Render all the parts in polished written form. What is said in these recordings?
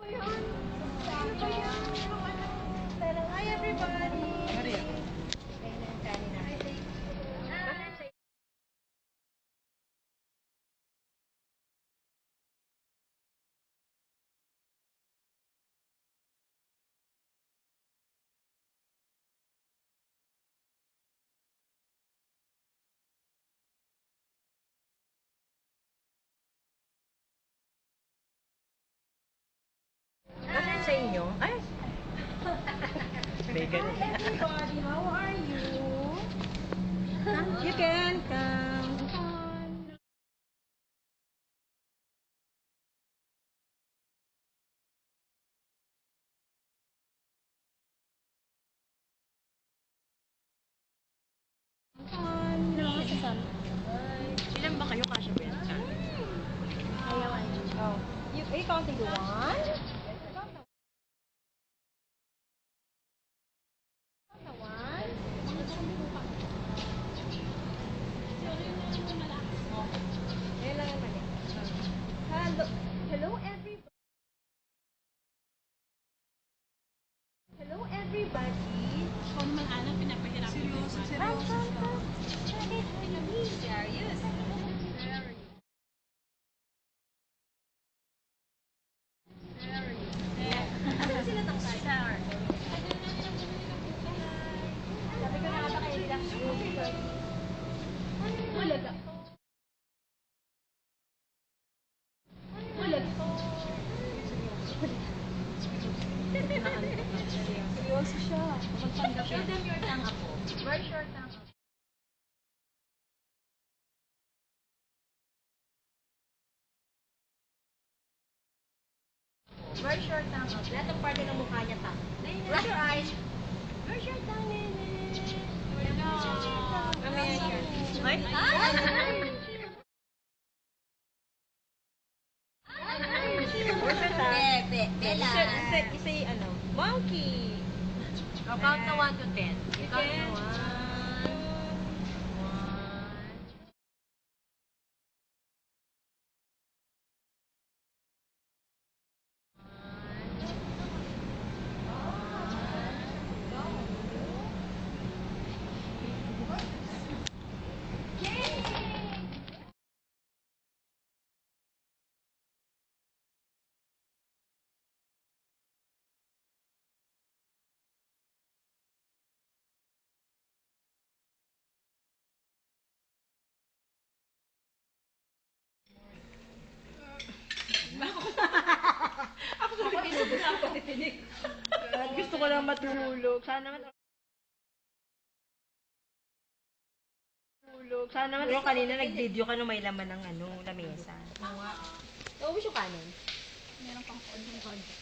Hi everybody! Ano sa inyo? Ay! May ganun. Hi everybody! How are you? You can come. Ilan ba kayo kasya ba yan? Oh. Are you counting the one? The one? Ayan lang naman eh. Hello everybody. Hello everybody. Kung naman anak, pinapahirapan mo yung bata. Serious. Sino tong star? Sabi ko na nga ba kayo relax mo? Ulag ako. Ulag ako. Seryoso siya. Magpanggap siya. Show them your tongue ako. Where's your tongue ako? Where's your tongue up? Lahat ng parte ng mukha niya tongue. Close your eyes. Where's your tongue, Nene? Mamaya yan. Ay! Where's your tongue? Bella. Isa ano? Monkey! I'll count na 1 to 10. You count na 1. Gusto ko lang matulog. Sana naman matulog. Sana naman. Pero kanina nag-video ka nung may laman ng ano, lamesa. Naubos yung kanin? Meron pang konti.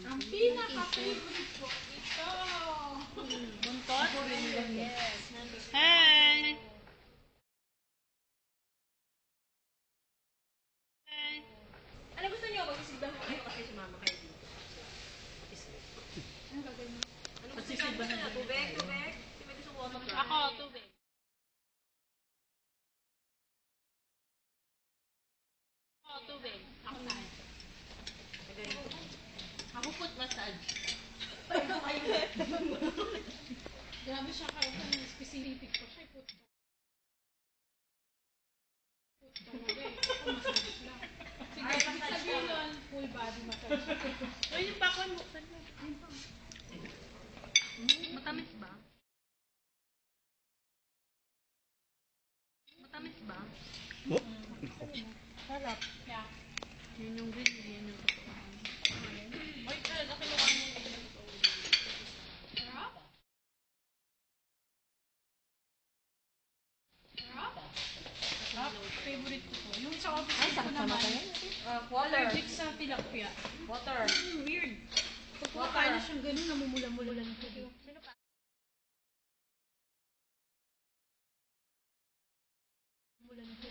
Ang pinaka-favorite ko ito. Buntot? Yes. Hi! Hi! Ano gusto niyo? Mag-isigban mo kayo kasi sumama kayo dito. Ano gagawin mo? Ano gusto niyo? Tubig? Tubig? Kasi may gusto ko Ako, tubig. Ako, tubig. Ako tayo. Ako foot massage. Grabe siya kayo kung specific ko siya. Foot talaga eh. Ako massage lang. Sige, sabihin nun, full body massage. Uy, yung pakon, buksan mo. Matamis ba? Matamis ba? Sarap. Yeah. Yun yung green, yun yung totoong. Ay, talaga kinuha mo yung green. Sarap? Sarap? Sarap. Favorite ko to. Yung sa office ko naman, Water. allergic sa tilapia. Water. Weird. Pag kumakain na siyang ganun, namumula-mula na siya.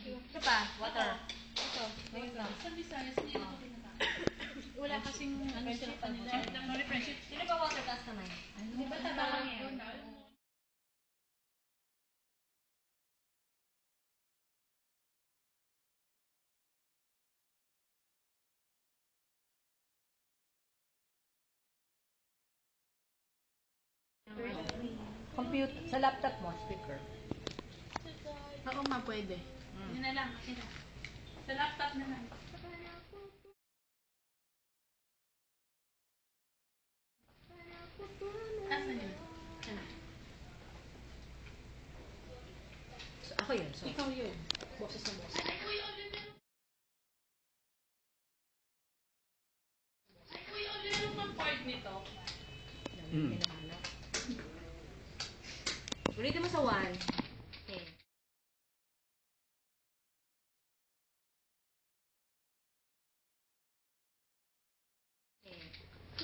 Ito pa. Water. Ito. Ngayon lang. Sa Visayas, hindi na ito kinakain. Wala kasing ano sila pa nila. Sorry, friendship. Sino ba water taas naman? Di ba tabangan yan? Computer, sa laptop mo, speaker. Oo nga, pwede. Yun na lang. Okay na. Sa laptop na lang. Asan yun? Ano? So, ako yun. So, Ikaw yun. Boses na boses. Ano pang part nito? hinahanap. Ulitin mo sa 1. Okay.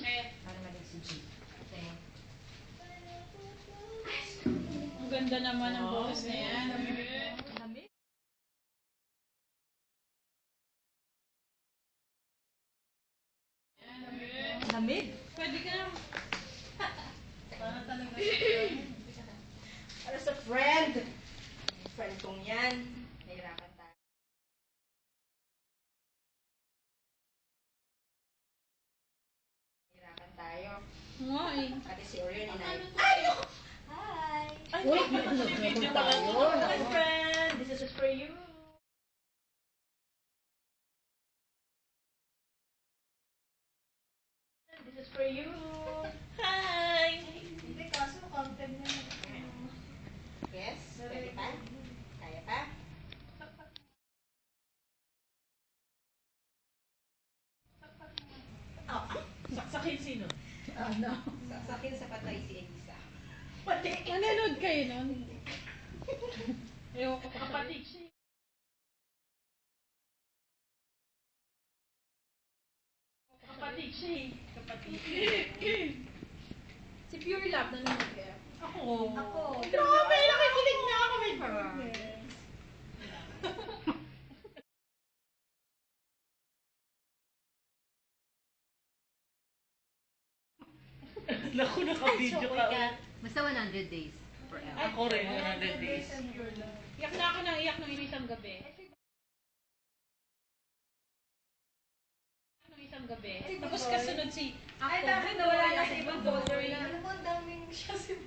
Eh, Para malig si G. Okay. ang ganda naman ng boses na yan. Lamig? Lamig? Pwede ka na. Para talaga. Para sa friend. Friend kong yan. Nahirapan tayo. Nahirapan tayo. Nga eh. Pati si Orion inay. Hi! Uy, video tayo. Hi friend! This is just for you. This is for you. Hi! Hindi, kaso content na. Yes? Pwede pa? Kaya pa? Oh, Saksakin sino? sakin sa patay si Elisa. Nanonood kayo nun? Ewan ko kapatid siya. Kapatid siya eh. Kapatid. Si Pure Love, nanonood kayo? Ako. Ako. Grabe, nakikinig na ako. My goodness. Naku, naka-video ka. Basta 100 days forever. Ako rin, 100 days. Iyak na ako ng iyak ng isang gabi. Isang gabi. Tapos kasunod si ako. Ay, bakit nawala na sa ibang folder na? Ano mo, ang daming siya si